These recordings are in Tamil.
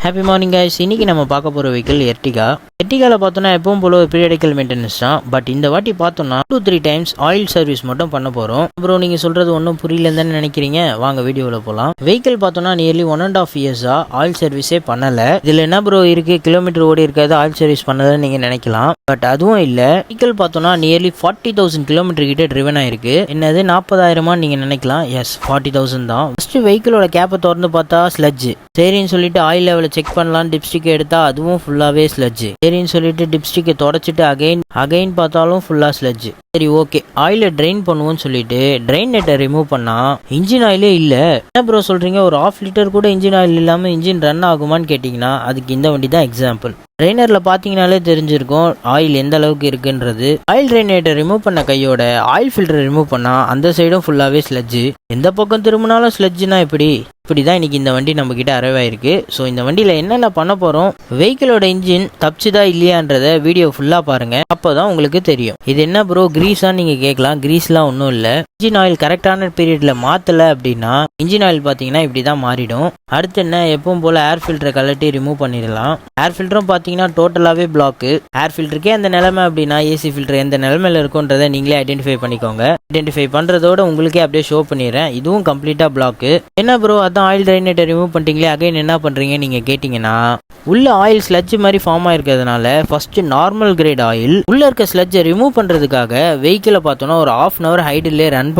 Happy morning guys. இன்னைக்கு நம்ம பார்க்க போகிற வெஹிக்கிள் எர்டிகா. எர்டிகாவில் பார்த்தோன்னா எப்பவும் போல ஒரு பீரியடிக்கல் மெயின்டெனன்ஸ் தான். பட் இந்த வாட்டி பார்த்தோன்னா 2-3 டைம்ஸ் ஆயில் சர்வீஸ் மட்டும் பண்ண போகிறோம். அப்புறம் நீங்கள் சொல்கிறது ஒன்றும் புரியலன்னு நினைக்கிறீங்க, வாங்க வீடியோவில் போகலாம். வெஹிக்கிள் பார்த்தோன்னா நியர்லி 1.5 இயர்ஸாக ஆயில் சர்வீஸே பண்ணலை. இதில் என்ன ப்ரோ இருக்குது, கிலோமீட்டர் ஓடி இருக்காது ஆயில் சர்வீஸ் பண்ணலன்னு நீங்கள் நினைக்கலாம். பட் அதுவும் இல்லை. வெஹிக்கிள் பார்த்தோன்னா நியர்லி 40,000 கிலோமீட்டர் கிட்ட ட்ரிவன் ஆயிருக்கு. என்னது 40,000 நீங்கள் நினைக்கலாம். எஸ், 40,000 தான். ஃபர்ஸ்ட் வெஹிக்கிளோட கேப்பை திறந்து பார்த்தா ஸ்லட்ஜ். சரின்னு சொல்லிட்டு ஆயில் லெவலை செக் பண்ணலாம். டிப்ஸ்டிக் எடுத்தா அதுவும் ஃபுல்லாவே ஸ்லட்ஜ். சரின்னு சொல்லிட்டு டிப்ஸ்டிக்கை தொடச்சிட்டு அகைன் பார்த்தாலும் ஃபுல்லா ஸ்லட்ஜ். சரி, ஓகே, ஆயில ட்ரெயின் பண்ணுவோம்னு சொல்லிட்டு ட்ரெயின் நெட்டை ரிமூவ் பண்ணா இன்ஜின் ஆயிலே இல்ல. என்ன ப்ரோ சொல்றீங்க, ஒரு 1/2 லிட்டர் கூட இன்ஜின் ஆயில் இல்லாம இன்ஜின் ரன் ஆகுமான்னு கேட்டீங்கன்னா அதுக்கு இந்த வண்டி தான் எக்ஸாம்பிள். ட்ரெயினர்ல பாத்தீங்கன்னாலே தெரிஞ்சிருக்கும் ஆயில் எந்த அளவுக்கு இருக்குன்றது. ஆயில் ட்ரெயினேட்டை ரிமூவ் பண்ண கையோட ஆயில் ஃபில்டர் ரிமூவ் பண்ணா அந்த சைடும் ஃபுல்லாவே ஸ்லட்ஜ். எந்த பக்கம் திரும்பினாலும் ஸ்லட்ஜ்னா இப்படிதான் இன்னைக்கு இந்த வண்டி நம்ம கிட்ட அரைவாயிருக்கு. ஸோ இந்த வண்டியில என்னென்ன பண்ண போறோம், வெஹிக்கிளோட இன்ஜின் தப்பிச்சுதா இல்லையான்றத வீடியோ ஃபுல்லா பாருங்க, அப்போதான் உங்களுக்கு தெரியும். இது என்ன ப்ரோ கிரீஸான்னு நீங்க கேட்கலாம். கிரீஸ்லாம் ஒன்றும் இல்லை. இன்ஜின் ஆயில் கரெக்டான பீரியட்ல மாத்தல அப்படின்னா இன்ஜின் ஆயில் பாத்தீங்கன்னா இப்படிதான் மாறிடும். அடுத்து என்ன, எப்பவும் போல ஏர் ஃபில்டரை கழட்டி ரிமூவ் பண்ணிடலாம். ஏர் ஃபில்டரும் பாத்தீங்கன்னா டோட்டலாவே பிளாக். ஏர் ஃபில்டருக்கே அந்த நிலைமை அப்படின்னா ஏசி ஃபில்டர் எந்த நிலைமையில இருக்கும்ன்றதை நீங்களே ஐடென்டிஃபை பண்ணிக்கோங்க. ஐடென்டிஃபை பண்றதோட உங்களுக்கே அப்படியே ஷோ பண்ணிடுறேன். இதுவும் கம்ப்ளீட்டா பிளாக். என்ன ப்ரோ அதான் ஆயில் ட்ரைனேட்டை ரிமூவ் பண்ணிட்டீங்களே, அகைன் என்ன பண்றீங்க நீங்க கேட்டீங்கன்னா, உள்ள ஆயில் ஸ்லட்ஜ் மாதிரி ஃபார்ம் ஆயிருக்கிறதுனால ஃபர்ஸ்ட் நார்மல் கிரேட் ஆயில் உள்ள இருக்க ஸ்லட்ஜை ரிமூவ் பண்றதுக்காக வெஹிக்கிளை பார்த்தோன்னா ஒரு 1/2 hour ஹைட்லேயே ரன்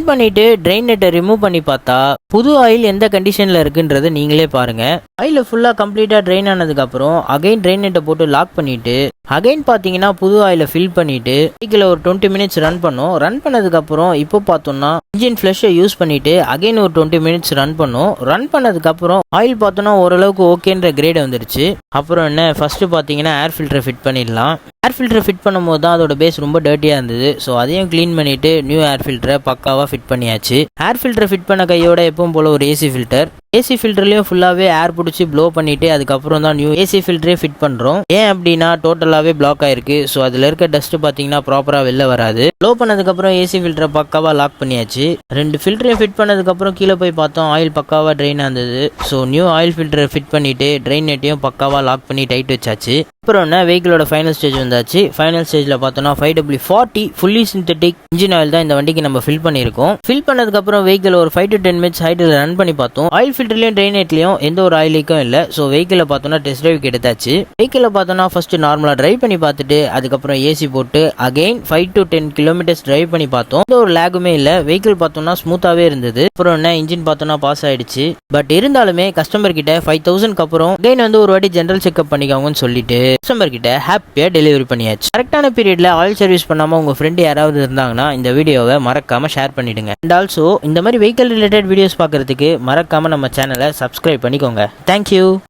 பண்ணிட்டு ட்ரெயின் நெட்டை ரிமூவ் பண்ணி பார்த்தா புது ஆயில் எந்த கண்டிஷன்ல இருக்குன்றது நீங்களே பாருங்க. ஆயில் ஃபுல்லா கம்ப்ளீட்டா ட்ரெயின் ஆனதுக்கு அப்புறம் அகைன் ட்ரெயின் நெட்டை போட்டு லாக் பண்ணிட்டு அகைன் பாத்தீங்கன்னா புது ஆயில ஃபில் பண்ணிட்டு வெஹிக்கிளை ஒரு 20 minutes ரன் பண்ணும். ரன் பண்ணதுக்கு அப்புறம் இப்போ பார்த்தோம்னா இன்ஜின் ஃபிளஷை யூஸ் பண்ணிட்டு அகைன் ஒரு 20 minutes ரன் பண்ணும். ரன் பண்ணதுக்கு அப்புறம் ஆயில் பார்த்தோன்னா ஓரளவுக்கு ஓகேன்ற கிரேட் வந்துருச்சு. அப்புறம் என்ன, ஃபர்ஸ்ட் பாத்தீங்கன்னா ஏர் ஃபில்டரை ஃபிட் பண்ணிடலாம். ஏர் ஃபில்டரை ஃபிட் பண்ணும்போது தான் அதோட பேஸ் ரொம்ப டர்ட்டியா இருந்தது. ஸோ அதையும் கிளீன் பண்ணிட்டு நியூ ஏர் ஃபில்டரை பக்காவா ஃபிட் பண்ணியாச்சு. ஏர் ஃபில்டரை ஃபிட் பண்ண கையோட எப்பவும் போல ஒரு ஏசி ஃபில்டர். ஏசி ஃபில்டர்லயும் ஃபுல்லாவே ஏர் பிடிச்சி ப்ளோ பண்ணிட்டு அதுக்கப்புறம் தான் நியூ ஏசி ஃபில்டரே ஃபிட் பண்றோம். ஏன் அப்படின்னா டோட்டலாவே பிளாக் ஆயிருக்கு. ஸோ அதுல இருக்க டஸ்ட் பாத்தீங்கன்னா ப்ராப்பரா வெளில வராது. ப்ளோ பண்ணதுக்கு அப்புறம் ஏசி ஃபில்டரை பக்காவா லாக் பண்ணியாச்சு. 2 ஃபில்டரையும் ஃபிட் பண்ணதுக்கு அப்புறம் கீழே போய் பார்த்தோம் ஆயில் பக்காவா ட்ரெயின் ஆனது. ஸோ நியூ ஆயில் ஃபில்டரை ஃபிட் பண்ணிட்டு ட்ரெயின் நெட்டையும் பக்காவா லாக் பண்ணி டைட் வச்சாச்சு. அப்புறம் என்ன, வெஹிக்கிளோட ஃபைனல் ஸ்டேஜ் வந்தாச்சு. ஃபைனல் ஸ்டேஜ்ல பார்த்தோம்னா 5W40 fully synthetic engine oil தான் இந்த வண்டிக்கு நம்ம ஃபில் பண்ணியிருக்கோம். ஃபில் பண்ணதுக்கு அப்புறம் வெஹிக்கிள் ஒரு 5 to 10 minutes ஹைட்ல ரன் பண்ணி பார்த்தோம். ஆயில் ஃபில்டர்லயும் ட்ரெயின் நெட்லயும் எந்த ஒரு ஆயில் லீக்கும் இல்லை. ஸோ வெஹிக்கிளை பார்த்தோம்னா டெஸ்ட் டிரைவ் எடுத்தாச்சு. வெஹிக்கிளை பார்த்தோம்னா ஃபர்ஸ்ட் நார்மலா டிரைவ் பண்ணி பார்த்துட்டு அதுக்கப்புறம் ஏசி போட்டு அகைன் 5 to 10 kilometers டிரைவ் பண்ணி பார்த்தோம். எந்த ஒரு லேகுமே இல்லை. வெஹிக்கிள் பார்த்தோம்னா ஸ்மூத்தாவே இருந்தது. அப்புறம் என்ன, இன்ஜின் பார்த்தோம்னா பாஸ் ஆயிடுச்சு. பட் இருந்தாலுமே கஸ்டமர் கிட்ட 5,000 அப்புறம் அகைன் ஒரு வாட்டி ஜெனரல் செக்அப் பண்ணிக்கோங்கன்னு சொல்லிட்டு கஸ்டமர் கிட்ட ஹாப்பியா டெலிவரி பண்ணியாச்சு. கரெக்டான பீரியட்ல ஆயில் சர்வீஸ் பண்ணாம உங்க ஃப்ரெண்ட் யாராவது இருந்தாங்கன்னா இந்த வீடியோவை மறக்காம ஷேர் பண்ணிடுங்க. அண்ட் ஆல்சோ இந்த மாதிரி வெஹிக்கிள் ரிலேட்டட் வீடியோஸ் பார்க்கறதுக்கு மறக்காம நம்ம சேனலை சப்ஸ்கிரைப் பண்ணிக்கோங்க. தேங்க்யூ.